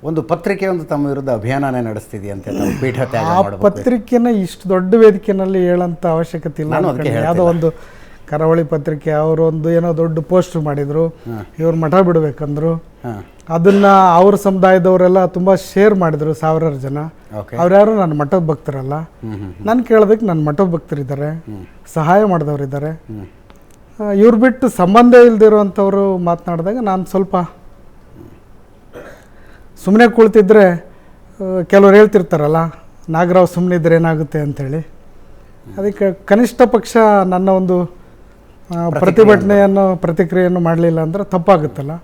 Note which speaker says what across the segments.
Speaker 1: ಒಂದು ಪತ್ರಿಕೆ ಒಂದು ತಮ್ಮ ವಿರುದ್ಧ ಅಭಿಯಾನನೇ ನಡೆಸ್ತಿದೆಯಂತೆ ನಾವು ಪೀಠ ತ್ಯಾಗ
Speaker 2: ಆ
Speaker 1: ಮಾಡಬೇಕು.
Speaker 2: ಪತ್ರಿಕೆನ ಇಷ್ಟು ದೊಡ್ಡ ವೇದಿಕೆಯಲ್ಲಿ ಹೇಳೋಂಥ ಅವಶ್ಯಕತೆ ಇಲ್ಲ.
Speaker 1: ನಾನು ಅದಕ್ಕೆ
Speaker 2: ಯಾವುದೋ ಒಂದು ಕರಾವಳಿ ಪತ್ರಿಕೆ ಅವರು ಒಂದು ಏನೋ ದೊಡ್ಡ ಪೋಸ್ಟ್ ಮಾಡಿದರು, ಇವ್ರು ಮಠ ಬಿಡಬೇಕಂದ್ರು. ಅದನ್ನು ಅವ್ರ ಸಮುದಾಯದವರೆಲ್ಲ ತುಂಬ ಶೇರ್ ಮಾಡಿದರು, ಸಾವಿರಾರು ಜನ. ಅವ್ರ್ಯಾರು ನನ್ನ ಮಠದ ಭಕ್ತರಲ್ಲ. ನಾನು ಕೇಳೋದಕ್ಕೆ ನನ್ನ ಮಠದ ಭಕ್ತರಿದ್ದಾರೆ, ಸಹಾಯ ಮಾಡಿದವರಿದ್ದಾರೆ. ಇವ್ರು ಬಿಟ್ಟು ಸಂಬಂಧ ಇಲ್ದಿರೋವಂಥವ್ರು ಮಾತನಾಡಿದಾಗ ನಾನು ಸ್ವಲ್ಪ ಸುಮ್ಮನೆ ಕುಳಿತಿದ್ರೆ, ಕೆಲವ್ರು ಹೇಳ್ತಿರ್ತಾರಲ್ಲ ನಾಗರಾವ್ ಸುಮ್ಮನೆ ಇದ್ರೆ ಏನಾಗುತ್ತೆ ಅಂಥೇಳಿ. ಅದಕ್ಕೆ ಕನಿಷ್ಠ ಪಕ್ಷ ನನ್ನ ಒಂದು ಪ್ರತಿಕ್ರಿಯೆಯನ್ನು ಮಾಡಲಿಲ್ಲ ಅಂದರೆ ತಪ್ಪಾಗುತ್ತಲ್ಲ.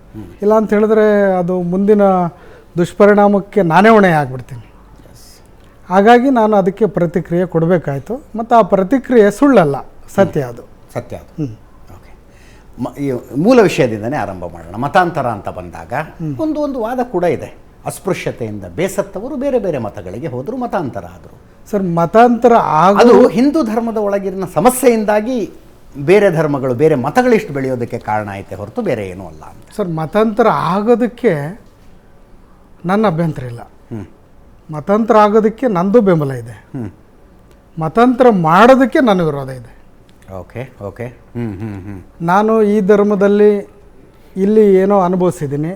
Speaker 2: ಇಲ್ಲ ಅಂತ ಹೇಳಿದ್ರೆ ಅದು ಮುಂದಿನ ದುಷ್ಪರಿಣಾಮಕ್ಕೆ ನಾನೇ ಹೊಣೆ ಆಗಿಬಿಡ್ತೀನಿ. ಹಾಗಾಗಿ ನಾನು ಅದಕ್ಕೆ ಪ್ರತಿಕ್ರಿಯೆ ಕೊಡಬೇಕಾಯ್ತು. ಮತ್ತು ಆ ಪ್ರತಿಕ್ರಿಯೆ ಸುಳ್ಳಲ್ಲ, ಸತ್ಯ ಅದು.
Speaker 1: ಓಕೆ, ಈ ಮೂಲ ವಿಷಯದಿಂದನೇ ಆರಂಭ ಮಾಡೋಣ. ಮತಾಂತರ ಅಂತ ಬಂದಾಗ ಒಂದು ವಾದ ಕೂಡ ಇದೆ. ಅಸ್ಪೃಶ್ಯತೆಯಿಂದ ಬೇಸತ್ತವರು ಬೇರೆ ಬೇರೆ ಮತಗಳಿಗೆ ಹೋದರು, ಮತಾಂತರ ಆದರು.
Speaker 2: ಸರ್, ಮತಾಂತರ
Speaker 1: ಅದು ಹಿಂದೂ ಧರ್ಮದ ಒಳಗಿನ ಸಮಸ್ಯೆಯಿಂದಾಗಿ ಬೇರೆ ಧರ್ಮಗಳು, ಬೇರೆ ಮತಗಳಿಷ್ಟು ಬೆಳೆಯೋದಕ್ಕೆ ಕಾರಣ ಐತೆ ಹೊರತು ಬೇರೆ ಏನೂ ಅಲ್ಲ ಅಂತ.
Speaker 2: ಸರ್, ಮತಾಂತರ ಆಗೋದಕ್ಕೆ ನನ್ನ ಅಭ್ಯಂತರ ಇಲ್ಲ. ಮತಾಂತರ ಆಗೋದಕ್ಕೆ ನಂದು ಬೆಂಬಲ ಇದೆ. ಮತಾಂತರ ಮಾಡೋದಕ್ಕೆ ನನ್ನ ವಿರೋಧ ಇದೆ.
Speaker 1: Okay okay.
Speaker 2: ನಾನು ಈ ಧರ್ಮದಲ್ಲಿ ಇಲ್ಲಿ ಏನೋ ಅನುಭವಿಸಿದ್ದೀನಿ,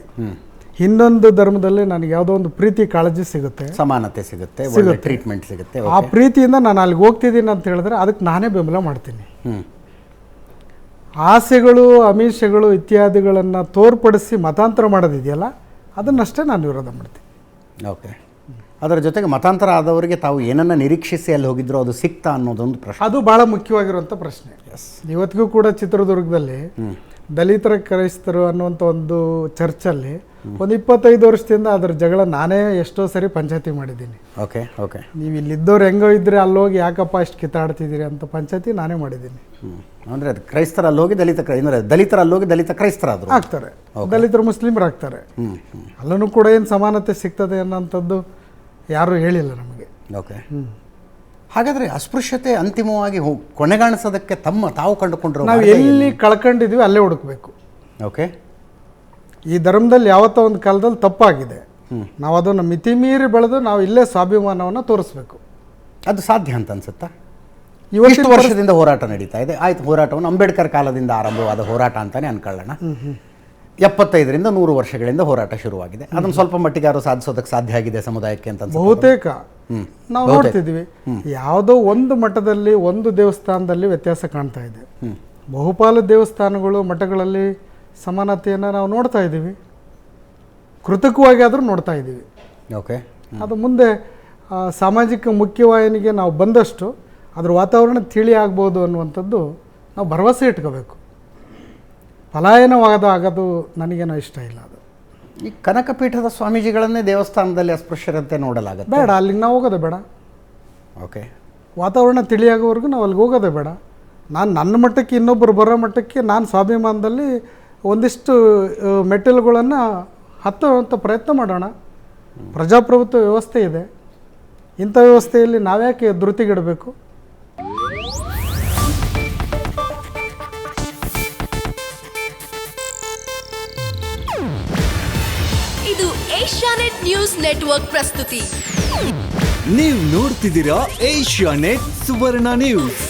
Speaker 2: ಇನ್ನೊಂದು ಧರ್ಮದಲ್ಲಿ ನನಗೆ ಯಾವುದೋ ಒಂದು ಪ್ರೀತಿ ಕಾಳಜಿ ಸಿಗುತ್ತೆ,
Speaker 1: ಸಮಾನತೆ ಸಿಗುತ್ತೆ, ಟ್ರೀಟ್ಮೆಂಟ್ ಸಿಗುತ್ತೆ.
Speaker 2: ಆ ಪ್ರೀತಿಯಿಂದ ನಾನು ಅಲ್ಲಿಗೆ ಹೋಗ್ತಿದ್ದೀನಿ ಅಂತ ಹೇಳಿದ್ರೆ ಅದಕ್ಕೆ ನಾನೇ ಬೆಂಬಲ ಮಾಡ್ತೀನಿ. ಆಸೆಗಳು, ಅಮೀಷೆಗಳು ಇತ್ಯಾದಿಗಳನ್ನು ತೋರ್ಪಡಿಸಿ ಮತಾಂತರ ಮಾಡೋದಿದೆಯಲ್ಲ, ಅದನ್ನಷ್ಟೇ ನಾನು ವಿರೋಧ ಮಾಡ್ತೀನಿ.
Speaker 1: ಓಕೆ. ಅದರ ಜೊತೆಗೆ ಮತಾಂತರ ಆದವರಿಗೆ ತಾವು ಏನನ್ನ ನಿರೀಕ್ಷಿಸಿ ಅಲ್ಲಿ ಹೋಗಿದ್ರು ಅದು ಸಿಕ್ತಾ ಅನ್ನೋದೊಂದು ಪ್ರಶ್ನೆ.
Speaker 2: ಅದು ಭಾಳ ಮುಖ್ಯವಾಗಿರುವಂಥ ಪ್ರಶ್ನೆ. ಇವತ್ತಿಗೂ ಕೂಡ ಚಿತ್ರದುರ್ಗದಲ್ಲಿ ದಲಿತರ ಕ್ರೈಸ್ತರು ಅನ್ನುವಂಥ ಒಂದು ಚರ್ಚಲ್ಲಿ ಒಂದು 25 ವರ್ಷದಿಂದ ಅದರ ಜಗಳ ನಾನೇ ಎಷ್ಟೋ ಸರಿ ಪಂಚಾಯತಿ ಮಾಡಿದ್ದೀನಿ.
Speaker 1: Okay okay.
Speaker 2: ನೀವು ಇಲ್ಲಿದ್ದವ್ರು ಹೆಂಗೋ ಇದ್ರೆ ಅಲ್ಲೋಗಿ ಯಾಕಪ್ಪ ಇಷ್ಟು ಕಿತ್ತಾಡ್ತಿದ್ದೀರಿ ಅಂತ ಪಂಚಾಯತಿ ನಾನೇ ಮಾಡಿದ್ದೀನಿ.
Speaker 1: ಅಂದರೆ ಅದು ಕ್ರೈಸ್ತರ ಅಲ್ಲೋಗಿ ದಲಿತರ ಅಲ್ಲೋಗಿ ದಲಿತ ಕ್ರೈಸ್ತರಾದರು
Speaker 2: ಆಗ್ತಾರೆ, ದಲಿತರು ಮುಸ್ಲಿಮರು ಆಗ್ತಾರೆ. ಅಲ್ಲೂ ಕೂಡ ಏನು ಸಮಾನತೆ ಸಿಗ್ತದೆ ಅನ್ನೋಂಥದ್ದು ಯಾರೂ ಹೇಳಿಲ್ಲ ನಮಗೆ.
Speaker 1: ಓಕೆ. ಹಾಗಾದರೆ ಅಸ್ಪೃಶ್ಯತೆ ಅಂತಿಮವಾಗಿ ಕೊನೆಗಾಣಿಸೋದಕ್ಕೆ ತಾವು ಕಂಡುಕೊಂಡ್ರು
Speaker 2: ನಾವು ಎಲ್ಲಿ ಕಳ್ಕೊಂಡಿದ್ವಿ ಅಲ್ಲೇ ಹುಡುಕ್ಬೇಕು.
Speaker 1: ಓಕೆ.
Speaker 2: ಈ ಧರ್ಮದಲ್ಲಿ ಯಾವತ್ತೋ ಒಂದು ಕಾಲದಲ್ಲಿ ತಪ್ಪಾಗಿದೆ, ನಾವು ಅದನ್ನು ಮಿತಿ ಮೀರಿ ಬೆಳೆದು ನಾವು ಇಲ್ಲೇ ಸ್ವಾಭಿಮಾನವನ್ನು ತೋರಿಸ್ಬೇಕು.
Speaker 1: ಅದು ಸಾಧ್ಯ ಅಂತ ಅನ್ಸುತ್ತಾ? ಇವತ್ತು ವರ್ಷದಿಂದ ಹೋರಾಟ ನಡೀತಾ ಇದೆ. ಆಯ್ತು, ಹೋರಾಟವನ್ನು ಅಂಬೇಡ್ಕರ್ ಕಾಲದಿಂದ ಆರಂಭವಾದ ಹೋರಾಟ ಅಂತಾನೆ ಅನ್ಕೊಳ್ಳೋಣ. 75ರಿಂದ 100 ವರ್ಷಗಳಿಂದ ಹೋರಾಟ ಶುರುವಾಗಿದೆ. ಅದನ್ನು ಸ್ವಲ್ಪ ಮಟ್ಟಿಗೆ ಯಾರು ಸಾಧಿಸೋದಕ್ಕೆ ಸಾಧ್ಯ ಆಗಿದೆ ಸಮುದಾಯಕ್ಕೆ ಅಂತ
Speaker 2: ಬಹುತೇಕ ನಾವು ನೋಡ್ತಿದ್ವಿ. ಯಾವುದೋ ಒಂದು ಮಠದಲ್ಲಿ, ಒಂದು ದೇವಸ್ಥಾನದಲ್ಲಿ ವ್ಯತ್ಯಾಸ ಕಾಣ್ತಾ ಇದೆ. ಬಹುಪಾಲು ದೇವಸ್ಥಾನಗಳು, ಮಠಗಳಲ್ಲಿ ಸಮಾನತೆಯನ್ನು ನಾವು ನೋಡ್ತಾ ಇದ್ದೀವಿ, ಕೃತಕವಾಗಿ ಆದರೂ ನೋಡ್ತಾ ಇದ್ದೀವಿ.
Speaker 1: ಓಕೆ.
Speaker 2: ಅದು ಮುಂದೆ ಸಾಮಾಜಿಕ ಮುಖ್ಯವಾಹಿನಿಗೆ ನಾವು ಬಂದಷ್ಟು ಅದ್ರ ವಾತಾವರಣ ತಿಳಿ ಆಗ್ಬೋದು ಅನ್ನುವಂಥದ್ದು ನಾವು ಭರವಸೆ ಇಟ್ಕೋಬೇಕು. ಪಲಾಯನವಾದ ಆಗೋದು ನನಗೇನೋ ಇಷ್ಟ ಇಲ್ಲ. ಅದು
Speaker 1: ಈ ಕನಕಪೀಠದ ಸ್ವಾಮೀಜಿಗಳನ್ನೇ ದೇವಸ್ಥಾನದಲ್ಲಿ ಅಸ್ಪೃಶ್ಯರಂತೆ ನೋಡಲಾಗುತ್ತೆ.
Speaker 2: ಬೇಡ, ಅಲ್ಲಿಗೆ ನಾವು ಹೋಗೋದೇ ಬೇಡ.
Speaker 1: ಓಕೆ.
Speaker 2: ವಾತಾವರಣ ತಿಳಿಯಾಗೋವರೆಗೂ ನಾವು ಅಲ್ಲಿಗೆ ಹೋಗೋದೇ ಬೇಡ. ನಾನು ನನ್ನ ಮಟ್ಟಕ್ಕೆ, ಇನ್ನೊಬ್ಬರು ಬರೋ ಮಟ್ಟಕ್ಕೆ ನಾನು ಸ್ವಾಭಿಮಾನದಲ್ಲಿ ಒಂದಿಷ್ಟು ಮೆಟ್ಟಿಲುಗಳನ್ನು ಹತ್ತುವಂಥ ಪ್ರಯತ್ನ ಮಾಡೋಣ. ಪ್ರಜಾಪ್ರಭುತ್ವ ವ್ಯವಸ್ಥೆ ಇದೆ, ಇಂಥ ವ್ಯವಸ್ಥೆಯಲ್ಲಿ ನಾವ್ಯಾಕೆ ಧೃತಿಗಿಡಬೇಕು?
Speaker 3: ಇದು ಏಷ್ಯಾನೆಟ್ ನ್ಯೂಸ್ ನೆಟ್ವರ್ಕ್ ಪ್ರಸ್ತುತಿ.
Speaker 4: ನೀವು ನೋಡ್ತಿದ್ದೀರಾ ಏಷ್ಯಾನೆಟ್ ಸುವರ್ಣ ನ್ಯೂಸ್.